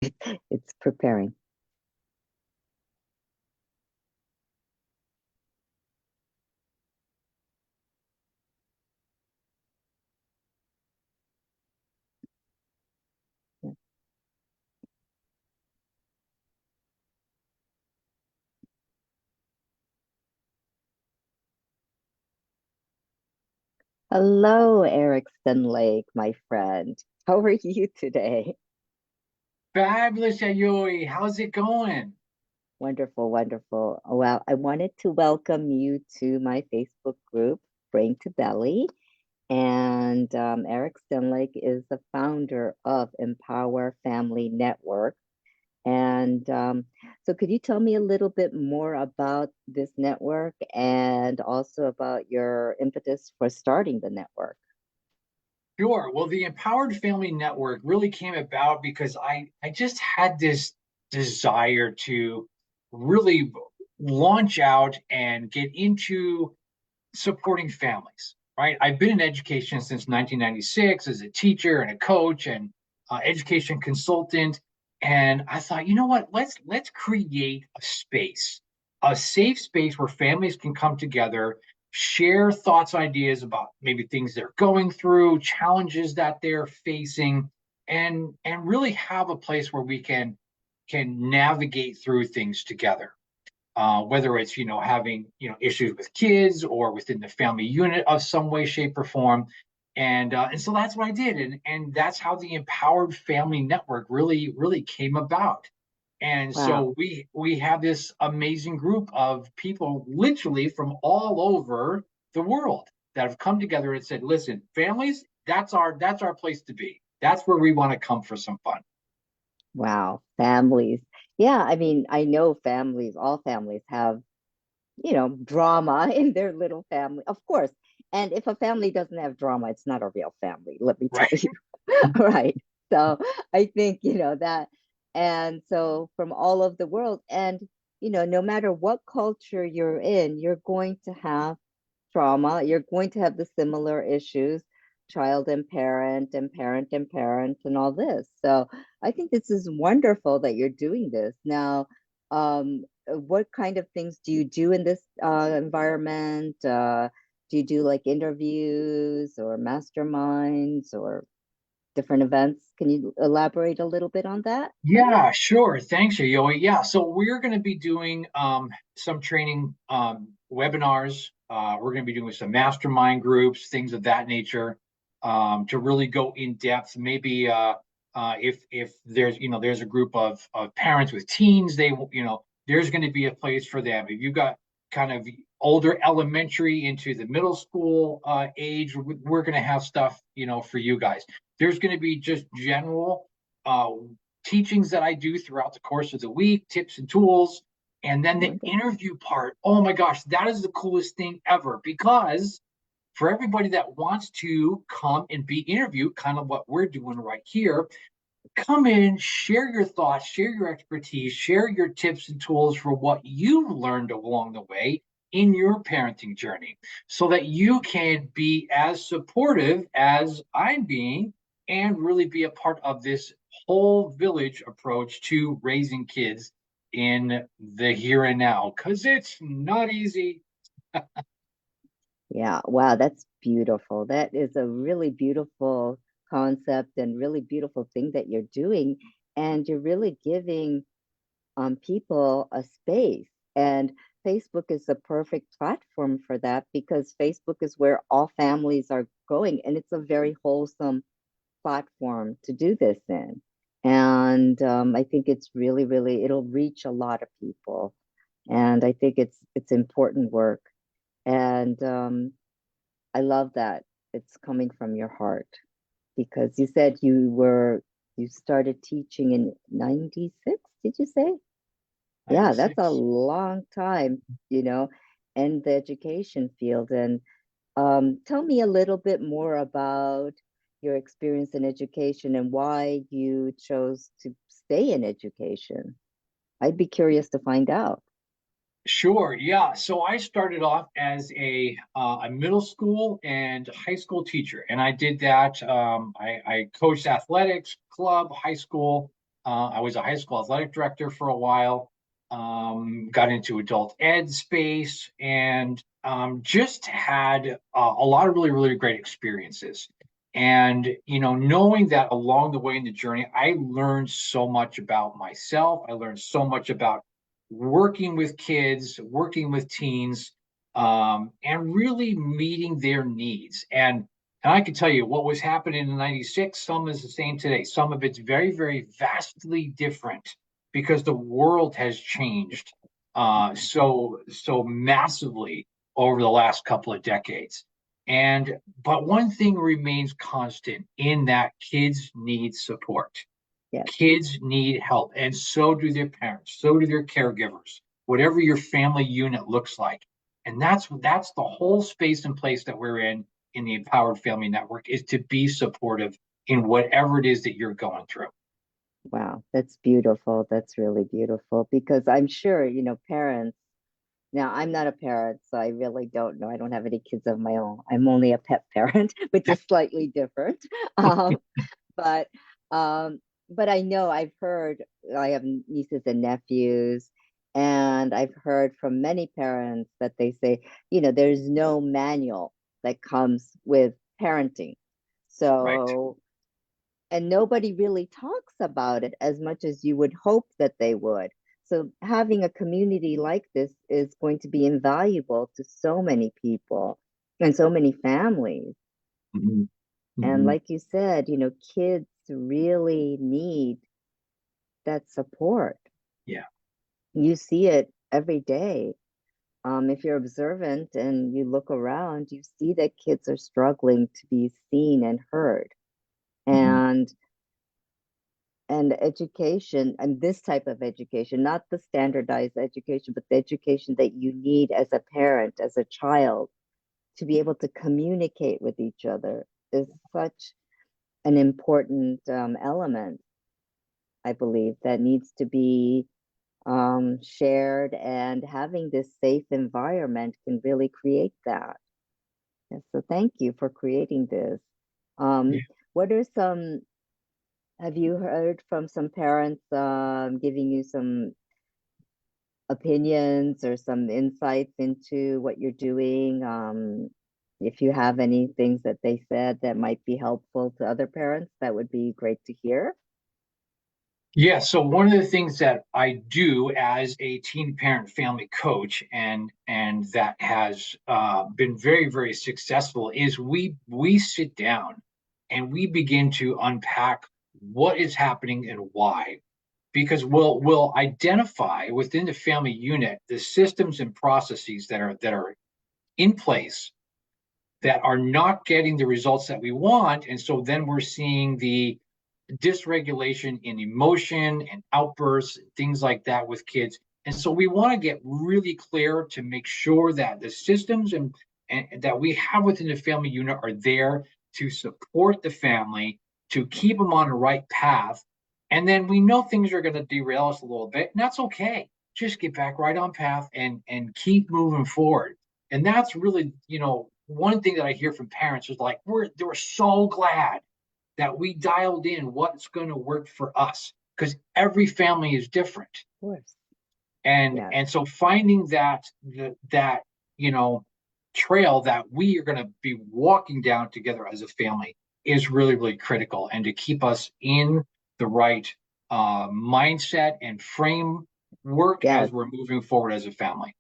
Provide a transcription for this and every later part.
It's preparing. Hello, Eric Stenlake, my friend. How are you today? Fabulous, Yayoi. How's it going? Wonderful, wonderful. Well, I wanted to welcome you to my Facebook group, Brain to Belly. And Eric Stenlake is the founder of Empower Family Network. And so, could you tell me a little bit more about this network and also about your impetus for starting the network? Sure. Well, the Empowered Family Network really came about because I just had this desire to really launch out and get into supporting families, right? I've been in education since 1996 as a teacher and a coach and education consultant. And I thought, you know what? Let's create a safe space where families can come together, share thoughts, ideas about maybe things they're going through, challenges that they're facing, and really have a place where we can navigate through things together, whether it's having issues with kids or within the family unit of some way, shape, or form. And so that's what I did, and that's how the Empowered Family Network really came about. And Wow. so we have this amazing group of people, literally from all over the world, that have come together and said, "Listen, families, that's our place to be. That's where we want to come for some fun." Wow, families. Yeah, I mean, I know families, all families have, drama in their little family, of course. And if a family doesn't have drama, it's not a real family, let me tell Right. you. Right. So I think, that. And so from all over the world, and, no matter what culture you're in, you're going to have trauma. You're going to have the similar issues, child and parent and parent, and all this. So I think this is wonderful that you're doing this. Now, what kind of things do you do in this environment? Do you do like interviews or masterminds or different events? Can you elaborate a little bit on that? Yeah, sure. Thanks, Yoey. Yeah, so we're going to be doing some training webinars. We're going to be doing some mastermind groups, things of that nature, to really go in depth. Maybe if there's a group of parents with teens, there's going to be a place for them. If you've got kind of older elementary into the middle school age, we're going to have stuff for you guys. There's going to be just general uh, teachings that I do throughout the course of the week, tips and tools. And then the Wonderful. interview part, oh my gosh, that is the coolest thing ever, because for everybody that wants to come and be interviewed, kind of what we're doing right here, come in, share your thoughts, share your expertise, share your tips and tools for what you've learned along the way in your parenting journey, so that you can be as supportive as I'm being and really be a part of this whole village approach to raising kids in the here and now, because it's not easy. Yeah, wow, that's beautiful. That is a really beautiful concept and really beautiful thing that you're doing. And you're really giving people a space. And Facebook is the perfect platform for that because Facebook is where all families are going. And it's a very wholesome platform to do this in. And I think it's really, really, it'll reach a lot of people. And I think it's important work. And I love that it's coming from your heart because you said you started teaching in 96, did you say? Yeah, that's a 96. long time, you know, in the education field. And tell me a little bit more about your experience in education and why you chose to stay in education. I'd be curious to find out. Sure, yeah. So I started off as a middle school and high school teacher, and I did that. I coached athletics, club, high school. I was a high school athletic director for a while, got into adult ed space, and just had a lot of really, really great experiences. And, knowing that along the way in the journey, I learned so much about myself. I learned so much about working with kids, working with teens, and really meeting their needs. And I can tell you what was happening in '96, some is the same today. Some of it's very, very vastly different because the world has changed so massively over the last couple of decades. And but one thing remains constant in that kids need support. Yes. Kids need help, and so do their parents, so do their caregivers, whatever your family unit looks like. And that's the whole space and place that we're in the Empowered Family Network, is to be supportive in whatever it is that you're going through. Wow, that's beautiful. That's really beautiful because I'm sure, parents. Now, I'm not a parent, so I really don't know. I don't have any kids of my own. I'm only a pet parent, which is slightly different. Um, but um, but I know I've heard, I have nieces and nephews, and I've heard from many parents that they say, there's no manual that comes with parenting. Right. So, and nobody really talks about it as much as you would hope that they would. So having a community like this is going to be invaluable to so many people and so many families. Mm-hmm. And Mm-hmm. like you said, kids really need that support. Yeah. You see it every day. If you're observant and you look around, you see that kids are struggling to be seen and heard. Mm-hmm. And education, and this type of education, not the standardized education, but the education that you need as a parent, as a child, to be able to communicate with each other is such an important element, I believe, that needs to be shared, and having this safe environment can really create that. Yes, so thank you for creating this. Yeah. What are some, have you heard from some parents giving you some opinions or some insights into what you're doing? If you have any things that they said that might be helpful to other parents, that would be great to hear. Yeah, so one of the things that I do as a teen parent family coach, and that has been very, very successful, is we sit down and we begin to unpack what is happening and why. Because we'll identify within the family unit the systems and processes that are in place that are not getting the results that we want. And so then we're seeing the dysregulation in emotion and outbursts, things like that with kids. And so we want to get really clear to make sure that the systems and that we have within the family unit are there to support the family, to keep them on the right path. And then we know things are going to derail us a little bit, and that's okay. Just get back right on path and keep moving forward. And that's really, one thing that I hear from parents is like, we're so glad that we dialed in what's going to work for us, because every family is different. Of course. and Yes. and so finding that you know trail that we are going to be walking down together as a family is really, really critical, and to keep us in the right mindset and framework Yes. as we're moving forward as a family.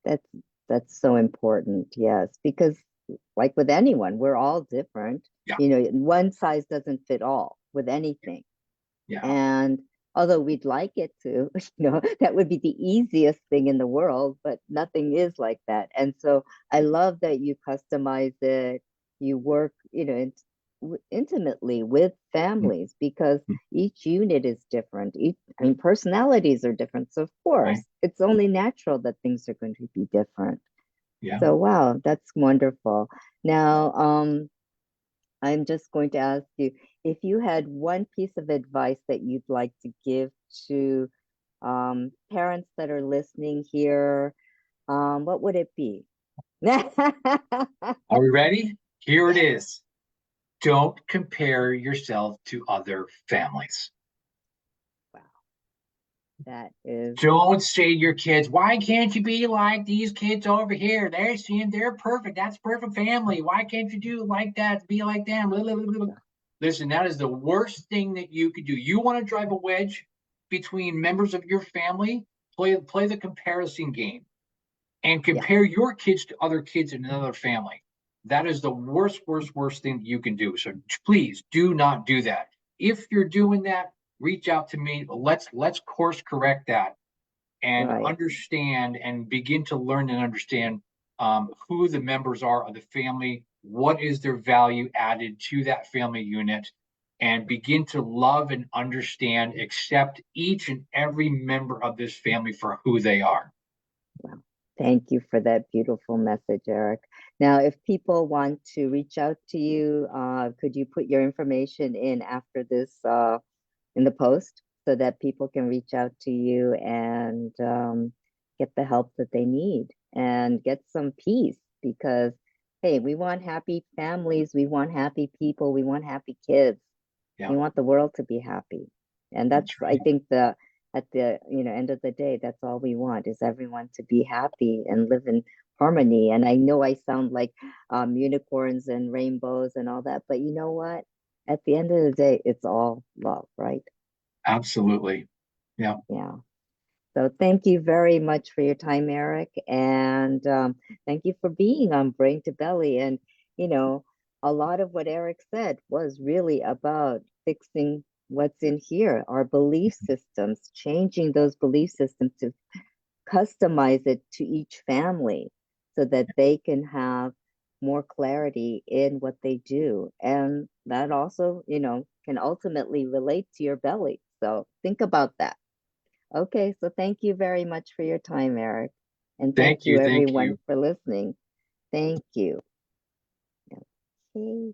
That's that's so important. Yes, because like with anyone, we're all different. Yeah. One size doesn't fit all with anything. Yeah. And although we'd like it to, that would be the easiest thing in the world, but nothing is like that. And so I love that you customize it. You work, intimately with families because each unit is different. I mean, personalities are different. So of course, Right. it's only natural that things are going to be different. Yeah. So wow, that's wonderful. Now, I'm just going to ask you if you had one piece of advice that you'd like to give to parents that are listening here, what would it be? Are we ready? Here it is. Don't compare yourself to other families. That is, Don't say to your kids, why can't you be like these kids over here? They're seeing they're perfect. That's perfect family. Why can't you do like that? Be like them. Blah, blah, blah, blah. Listen, that is the worst thing that you could do. You want to drive a wedge between members of your family, play the comparison game and yeah, compare your kids to other kids in another family. That is the worst, worst, worst thing that you can do. So please do not do that. If you're doing that, reach out to me. Let's course correct that and right. understand and begin to learn and understand who the members are of the family, what is their value added to that family unit, and begin to love and understand, accept each and every member of this family for who they are. Well, thank you for that beautiful message, Eric. Now, if people want to reach out to you, could you put your information in after this in the post so that people can reach out to you and get the help that they need and get some peace? Because, hey, we want happy families, we want happy people, we want happy kids. Yeah, We want the world to be happy. And that's, that's I right. think, the at the end of the day, that's all we want is everyone to be happy and live in harmony. And I know I sound like unicorns and rainbows and all that, but you know what? At the end of the day, it's all love, right? Absolutely. Yeah. Yeah. So thank you very much for your time, Eric, and thank you for being on Brain to Belly. And you know, a lot of what Eric said was really about fixing what's in here, our belief systems, changing those belief systems to customize it to each family so that they can have more clarity in what they do. And that also, can ultimately relate to your belly. So think about that. Okay, so thank you very much for your time, Eric. And thank Thank you, you. Thank everyone, you. for listening. Thank you. Okay.